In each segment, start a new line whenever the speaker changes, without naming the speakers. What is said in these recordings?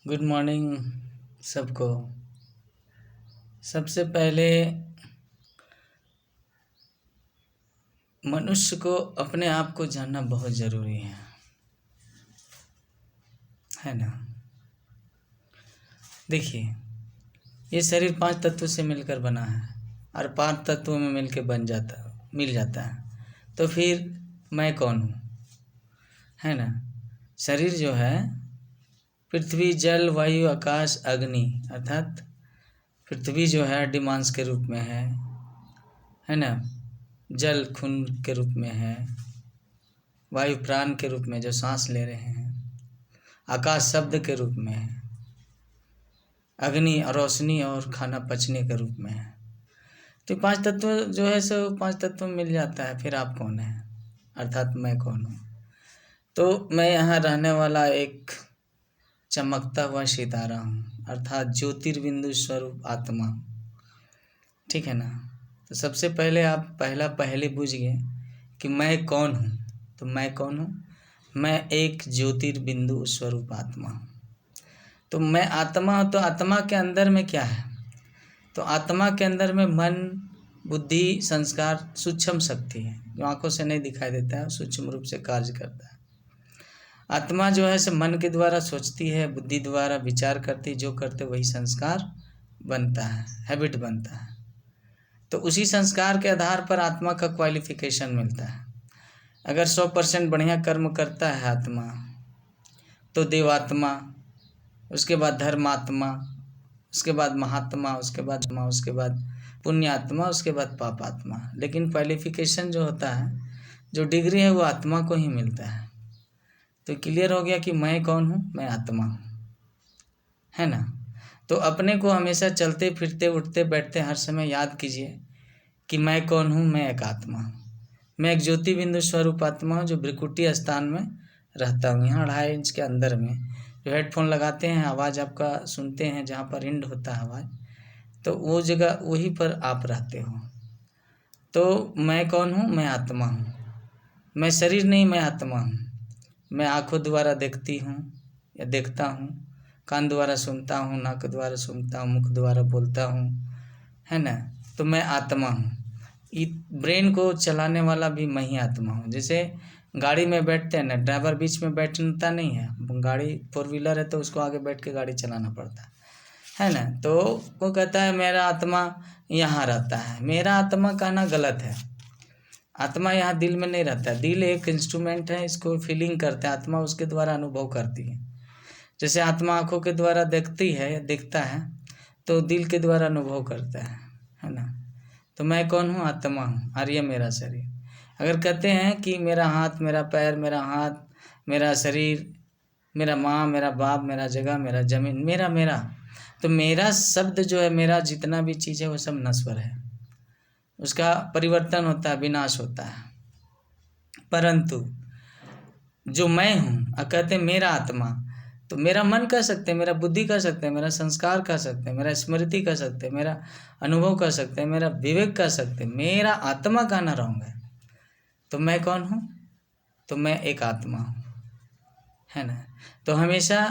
Good morning सबको। सबसे पहले मनुष्य को अपने आप को जानना बहुत ज़रूरी है ना। देखिए, ये शरीर 5 तत्वों से मिलकर बना है और 5 तत्वों में मिल जाता है। तो फिर मैं कौन हूँ, है ना। शरीर जो है पृथ्वी, जल, वायु, आकाश, अग्नि, अर्थात पृथ्वी जो है डिमांस के रूप में है ना। जल खून के रूप में है, वायु प्राण के रूप में जो सांस ले रहे हैं, आकाश शब्द के रूप में है, अग्नि रोशनी और खाना पचने के रूप में है। तो 5 तत्व जो है सो 5 तत्व मिल जाता है। फिर आप कौन है, अर्थात मैं कौन हूँ। तो मैं यहाँ रहने वाला एक चमकता हुआ सितारा हूँ, अर्थात ज्योतिर्बिंदु स्वरूप आत्मा, ठीक है ना। तो सबसे पहले आप पहले बूझ गए कि मैं कौन हूँ। तो मैं कौन हूँ, मैं एक ज्योतिर्बिंदु स्वरूप आत्मा हूँ। तो मैं आत्मा हूँ। तो आत्मा के अंदर में क्या है, तो आत्मा के अंदर में मन, बुद्धि, संस्कार, सूक्ष्म शक्ति है जो आंखों से नहीं दिखाई देता है, सूक्ष्म रूप से कार्य करता है। आत्मा जो है से मन के द्वारा सोचती है, बुद्धि द्वारा विचार करती, जो करते वही संस्कार बनता है, हैबिट बनता है। तो उसी संस्कार के आधार पर आत्मा का क्वालिफिकेशन मिलता है। अगर 100% बढ़िया कर्म करता है आत्मा तो देवात्मा, उसके बाद धर्मात्मा, उसके बाद महात्मा, उसके बाद पुण्यात्मा, उसके बाद पापात्मा। लेकिन क्वालिफिकेशन जो होता है, जो डिग्री है, वो आत्मा को ही मिलता है। तो क्लियर हो गया कि मैं कौन हूँ, मैं आत्मा हूँ, है ना। तो अपने को हमेशा चलते फिरते उठते बैठते हर समय याद कीजिए कि मैं कौन हूँ, मैं एक आत्मा हूँ। मैं एक ज्योति बिंदु स्वरूप आत्मा हूँ जो भ्रिकुटी स्थान में रहता हूँ, यहाँ 2.5 इंच के अंदर में। जो हेडफोन लगाते हैं, आवाज़ आपका सुनते हैं, जहाँ पर इंड होता है आवाज़, तो वो जगह वहीं पर आप रहते हो। तो मैं कौन हूँ, मैं आत्मा हूँ। मैं शरीर नहीं, मैं आत्मा हूँ। मैं आँखों द्वारा देखती हूँ या देखता हूँ, कान द्वारा सुनता हूँ, नाक द्वारा सुनता हूँ, मुख द्वारा बोलता हूँ, है ना। तो मैं आत्मा हूँ। ब्रेन को चलाने वाला भी मैं ही आत्मा हूँ। जैसे गाड़ी में बैठते हैं ना, ड्राइवर बीच में बैठता नहीं है, गाड़ी 4 व्हीलर है तो उसको आगे बैठ के गाड़ी चलाना पड़ता है ना। तो वो कहता है मेरा आत्मा यहाँ रहता है। मेरा आत्मा कहना गलत है। आत्मा यहाँ दिल में नहीं रहता है। दिल एक इंस्ट्रूमेंट है, इसको फीलिंग करते हैं, आत्मा उसके द्वारा अनुभव करती है। जैसे आत्मा आँखों के द्वारा देखती है या देखता है, तो दिल के द्वारा अनुभव करता है ना। तो मैं कौन हूँ, आत्मा हूँ और ये मेरा शरीर। अगर कहते हैं कि मेरा हाथ, मेरा पैर, मेरा हाथ, मेरा शरीर, मेरा माँ, मेरा बाप, मेरा जगह, मेरा जमीन, मेरा, तो मेरा शब्द जो है, मेरा जितना भी चीज़ है वो सब नश्वर है, उसका परिवर्तन होता है, विनाश होता है। परंतु जो मैं हूँ, कहते हैं मेरा आत्मा, तो मेरा मन कह सकते हैं, मेरा बुद्धि कह सकते हैं, मेरा संस्कार कह सकते हैं, मेरा स्मृति कह सकते हैं, मेरा अनुभव कह सकते हैं, मेरा विवेक कह सकते हैं, मेरा आत्मा कहना रॉन्ग है। तो मैं कौन हूँ, तो मैं एक आत्मा हूँ, है ना। तो हमेशा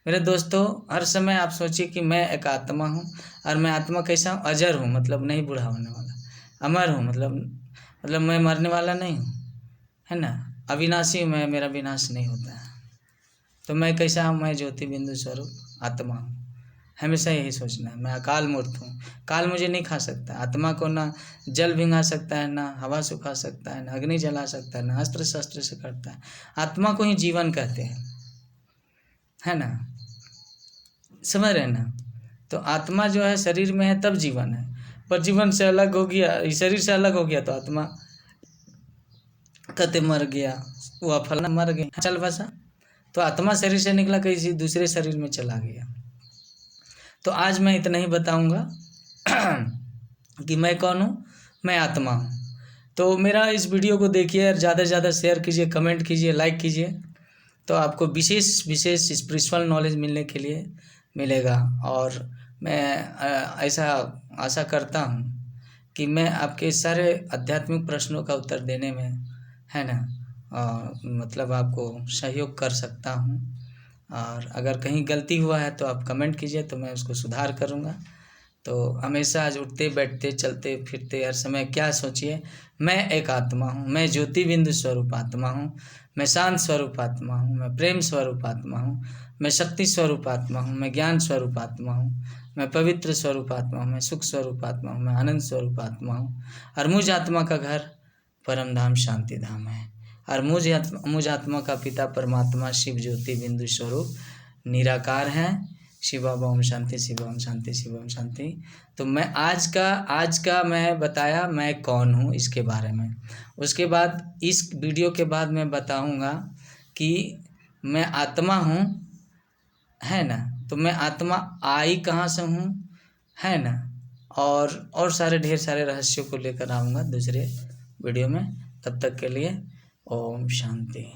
मेरे दोस्तों, हर समय आप सोचिए कि मैं एक आत्मा हूँ। और मैं आत्मा कैसा हूँ, अजर हूँ, मतलब नहीं बूढ़ा होने वाला, अमर हूँ, मतलब मैं मरने वाला नहीं हूँ, है ना। अविनाशी हूँ मैं, मेरा विनाश नहीं होता है। तो मैं कैसा हूँ, मैं ज्योति बिंदु स्वरूप आत्मा हूँ। हमेशा यही सोचना है। मैं अकाल मूर्त हूँ, काल मुझे नहीं खा सकता। आत्मा को ना जल भिंगा सकता है, ना हवा सुखा सकता है, ना अग्नि जला सकता है, ना अस्त्र शस्त्र से करता है। आत्मा को ही जीवन कहते हैं, है ना, समझ रहे ना। तो आत्मा जो है शरीर में है तब जीवन है, पर जीवन से अलग हो गया, शरीर से अलग हो गया तो आत्मा कहते मर गया, वो फलना मर गया, चल बसा। तो आत्मा शरीर से निकला, किसी दूसरे शरीर में चला गया। तो आज मैं इतना ही बताऊंगा कि मैं कौन हूँ, मैं आत्मा हूँ। तो मेरा इस वीडियो को देखिए और ज़्यादा से ज़्यादा शेयर कीजिए, कमेंट कीजिए, लाइक कीजिए, तो आपको विशेष स्पिरिचुअल नॉलेज मिलने के लिए मिलेगा। और मैं ऐसा आशा करता हूँ कि मैं आपके सारे आध्यात्मिक प्रश्नों का उत्तर देने में, है ना, मतलब आपको सहयोग कर सकता हूँ। और अगर कहीं गलती हुआ है तो आप कमेंट कीजिए, तो मैं उसको सुधार करूँगा। तो हमेशा आज उठते बैठते चलते फिरते हर समय क्या सोचिए, मैं एक आत्मा हूँ, मैं ज्योति बिंदु स्वरूप आत्मा हूँ, मैं शांत स्वरूप आत्मा हूँ, मैं प्रेम स्वरूप आत्मा हूँ, मैं शक्ति स्वरूप आत्मा हूँ, मैं ज्ञान स्वरूप आत्मा हूँ, मैं पवित्र स्वरूप आत्मा हूँ, मैं सुख स्वरूप आत्मा हूँ, मैं आनंद स्वरूप आत्मा हूँ। और मुझ आत्मा का घर परम धाम शांति धाम है। और मुझ आत्मा का पिता परमात्मा शिव ज्योति बिंदु स्वरूप निराकार है। शिवा ओम शांति, शिवा ओम शांति, शिवा ओम शांति। तो मैं आज का मैं बताया मैं कौन हूँ इसके बारे में। उसके बाद इस वीडियो के बाद मैं बताऊँगा कि मैं आत्मा हूँ, है ना। तो मैं आत्मा आई कहाँ से हूँ, है ना। और सारे ढेर सारे रहस्यों को लेकर आऊँगा दूसरे वीडियो में। तब तक के लिए ओम शांति।